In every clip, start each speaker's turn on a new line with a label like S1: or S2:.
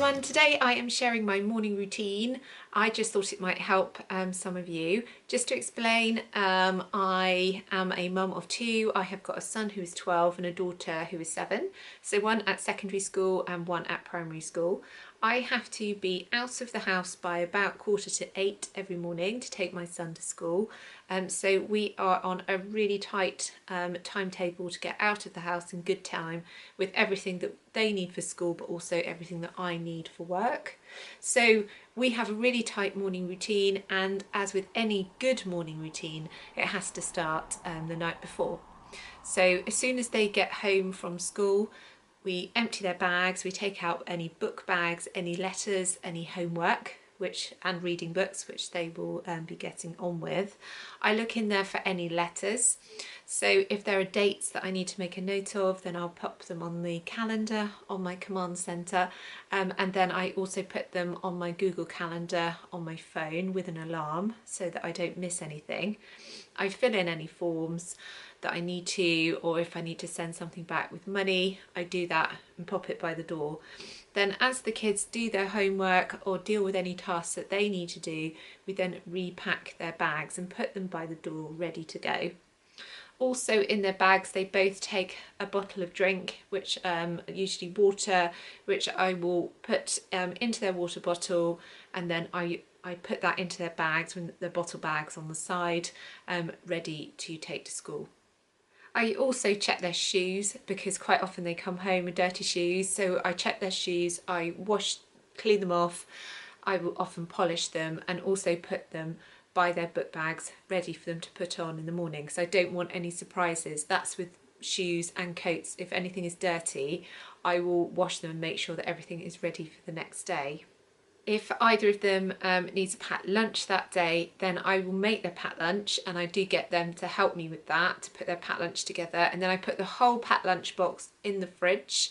S1: everyone, today I am sharing my morning routine. I just thought it might help some of you. Just to explain, I am a mum of two. I have got a son who is 12 and a daughter who is 7. So one at secondary school and one at primary school. I have to be out of the house by about 7:45 every morning to take my son to school. So we are on a really tight timetable to get out of the house in good time with everything that they need for school, but also everything that I need for work. So we have a really tight morning routine, and as with any good morning routine, it has to start the night before. So as soon as they get home from school, we empty their bags, we take out any book bags, any letters, any homework, and reading books, which they will be getting on with. I look in there for any letters. So if there are dates that I need to make a note of, then I'll pop them on the calendar on my command centre, and then I also put them on my Google Calendar on my phone with an alarm so that I don't miss anything. I fill in any forms that I need to, or if I need to send something back with money, I do that and pop it by the door. Then as the kids do their homework or deal with any tasks that they need to do, we then repack their bags and put them by the door ready to go. Also in their bags they both take a bottle of drink, which usually water, which I will put into their water bottle, and then I put that into their bags, with the bottle bags on the side, ready to take to school. I also check their shoes because quite often they come home with dirty shoes, so I check their shoes, I clean them off, I will often polish them and also put them by their book bags ready for them to put on in the morning, because I don't want any surprises. That's with shoes and coats. If anything is dirty, I will wash them and make sure that everything is ready for the next day. If either of them needs a packed lunch that day, then I will make their packed lunch, and I do get them to help me with that, to put their packed lunch together, and then I put the whole packed lunch box in the fridge,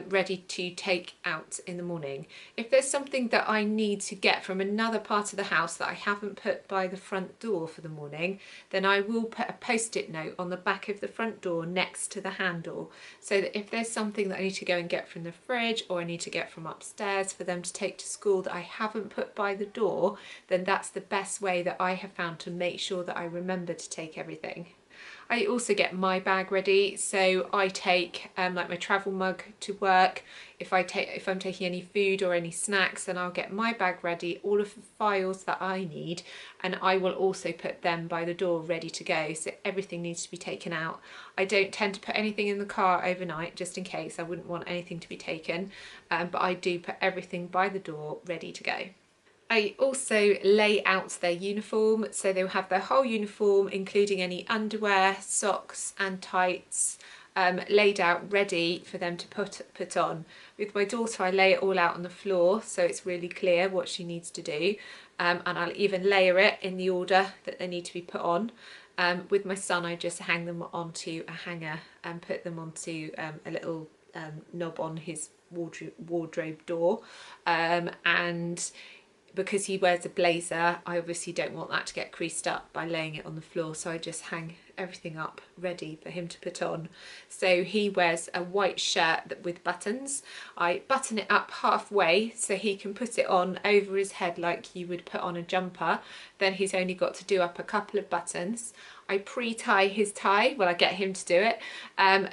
S1: ready to take out in the morning. If there's something that I need to get from another part of the house that I haven't put by the front door for the morning, then I will put a post-it note on the back of the front door next to the handle, so that if there's something that I need to go and get from the fridge or I need to get from upstairs for them to take to school that I haven't put by the door, then that's the best way that I have found to make sure that I remember to take everything. I also get my bag ready, so I take like my travel mug to work. If I'm taking any food or any snacks, then I'll get my bag ready, all of the files that I need, and I will also put them by the door ready to go, so everything needs to be taken out. I don't tend to put anything in the car overnight, just in case. I wouldn't want anything to be taken, but I do put everything by the door ready to go. I also lay out their uniform, so they'll have their whole uniform, including any underwear, socks and tights, laid out ready for them to put on. With my daughter, I lay it all out on the floor so it's really clear what she needs to do, and I'll even layer it in the order that they need to be put on. With my son, I just hang them onto a hanger and put them onto a little knob on his wardrobe door, and because he wears a blazer, I obviously don't want that to get creased up by laying it on the floor, so I just hang everything up ready for him to put on. So he wears a white shirt with buttons. I button it up halfway so he can put it on over his head like you would put on a jumper. Then he's only got to do up a couple of buttons. I pre-tie his tie, well, I get him to do it,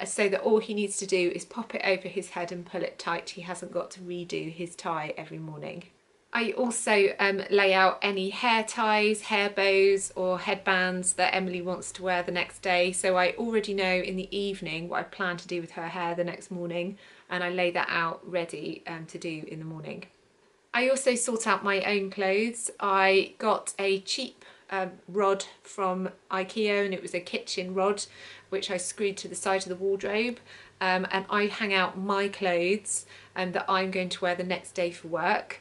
S1: so that all he needs to do is pop it over his head and pull it tight. He hasn't got to redo his tie every morning. I also lay out any hair ties, hair bows or headbands that Emily wants to wear the next day, so I already know in the evening what I plan to do with her hair the next morning, and I lay that out ready to do in the morning. I also sort out my own clothes. I got a cheap rod from IKEA, and it was a kitchen rod which I screwed to the side of the wardrobe, and I hang out my clothes that I'm going to wear the next day for work.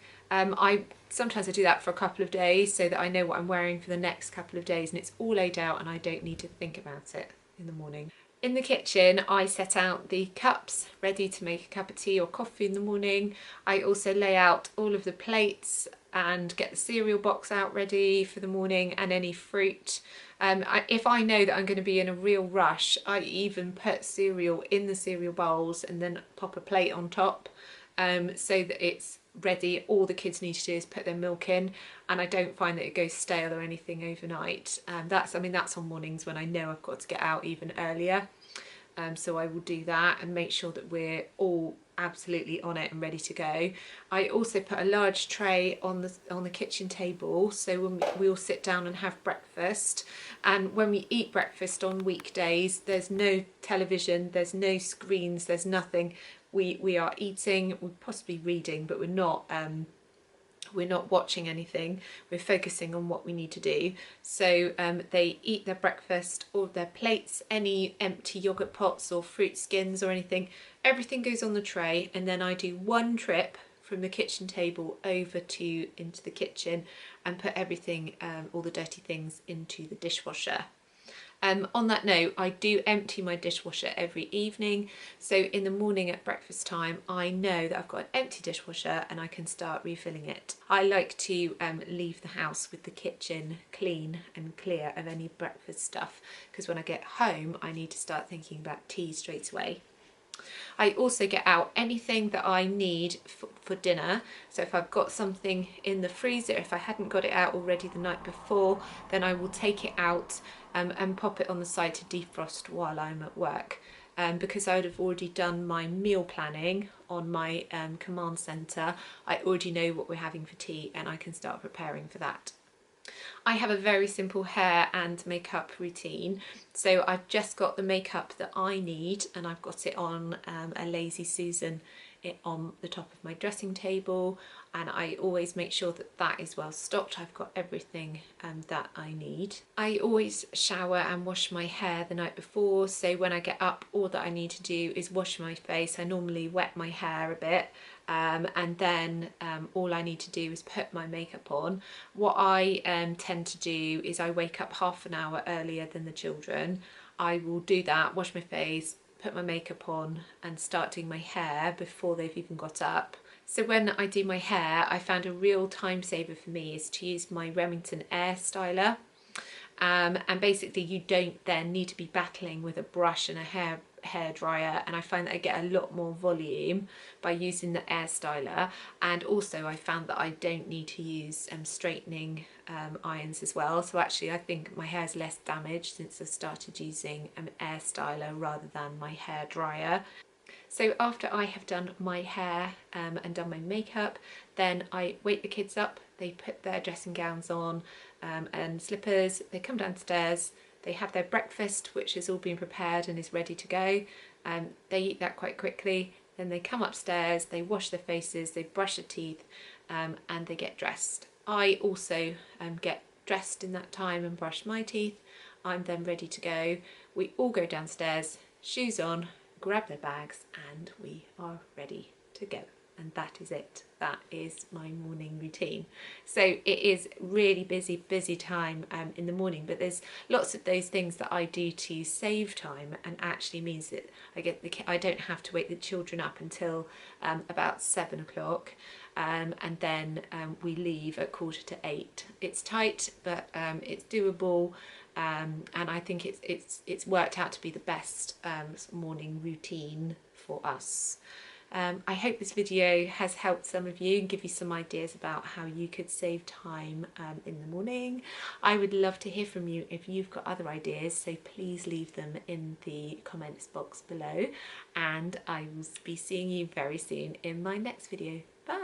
S1: Sometimes I do that for a couple of days so that I know what I'm wearing for the next couple of days, and it's all laid out and I don't need to think about it in the morning. In the kitchen, I set out the cups ready to make a cup of tea or coffee in the morning. I also lay out all of the plates and get the cereal box out ready for the morning, and any fruit. If I know that I'm going to be in a real rush, I even put cereal in the cereal bowls and then pop a plate on top, so that it's ready. All the kids need to do is put their milk in, and I don't find that it goes stale or anything overnight. That's on mornings when I know I've got to get out even earlier. So I will do that and make sure that we're all absolutely on it and ready to go. I also put a large tray on the kitchen table, so when we all sit down and have breakfast. And when we eat breakfast on weekdays, there's no television, there's no screens, there's nothing. We are eating, we're possibly reading, but we're not watching anything. We're focusing on what we need to do. So they eat their breakfast, all their plates, any empty yogurt pots or fruit skins or anything, everything goes on the tray, and then I do one trip from the kitchen table over into the kitchen and put everything, all the dirty things, into the dishwasher. On that note, I do empty my dishwasher every evening. So in the morning at breakfast time, I know that I've got an empty dishwasher and I can start refilling it. I like to leave the house with the kitchen clean and clear of any breakfast stuff, because when I get home, I need to start thinking about tea straight away. I also get out anything that I need for dinner. So if I've got something in the freezer, if I hadn't got it out already the night before, then I will take it out and pop it on the side to defrost while I'm at work. Because I would have already done my meal planning on my command centre, I already know what we're having for tea and I can start preparing for that. I have a very simple hair and makeup routine, so I've just got the makeup that I need, and I've got it on a Lazy Susan on the top of my dressing table, and I always make sure that that is well stocked. I've got everything that I need. I always shower and wash my hair the night before, so when I get up, all that I need to do is wash my face. I normally wet my hair a bit, and then all I need to do is put my makeup on. What I tend to do is I wake up half an hour earlier than the children. I will do that, wash my face, put my makeup on and start doing my hair before they've even got up. So when I do my hair, I found a real time saver for me is to use my Remington air styler. And basically you don't then need to be battling with a brush and a hair dryer, and I find that I get a lot more volume by using the air styler. And also I found that I don't need to use straightening irons as well, so actually I think my hair's less damaged since I started using an air styler rather than my hair dryer. So after I have done my hair and done my makeup, then I wake the kids up, they put their dressing gowns on and slippers, they come downstairs, they have their breakfast, which has all been prepared and is ready to go. They eat that quite quickly, then they come upstairs, they wash their faces, they brush their teeth, and they get dressed. I also get dressed in that time and brush my teeth. I'm then ready to go. We all go downstairs, shoes on, grab their bags, and we are ready to go. And that is it. That is my morning routine. So it is really busy time in the morning, but there's lots of those things that I do to save time, and actually means that I don't have to wake the children up until about 7 o'clock, and then we leave at 7:45. It's tight, but it's doable. And I think it's worked out to be the best morning routine for us. I hope this video has helped some of you and give you some ideas about how you could save time in the morning. I would love to hear from you if you've got other ideas, so please leave them in the comments box below, and I will be seeing you very soon in my next video. Bye!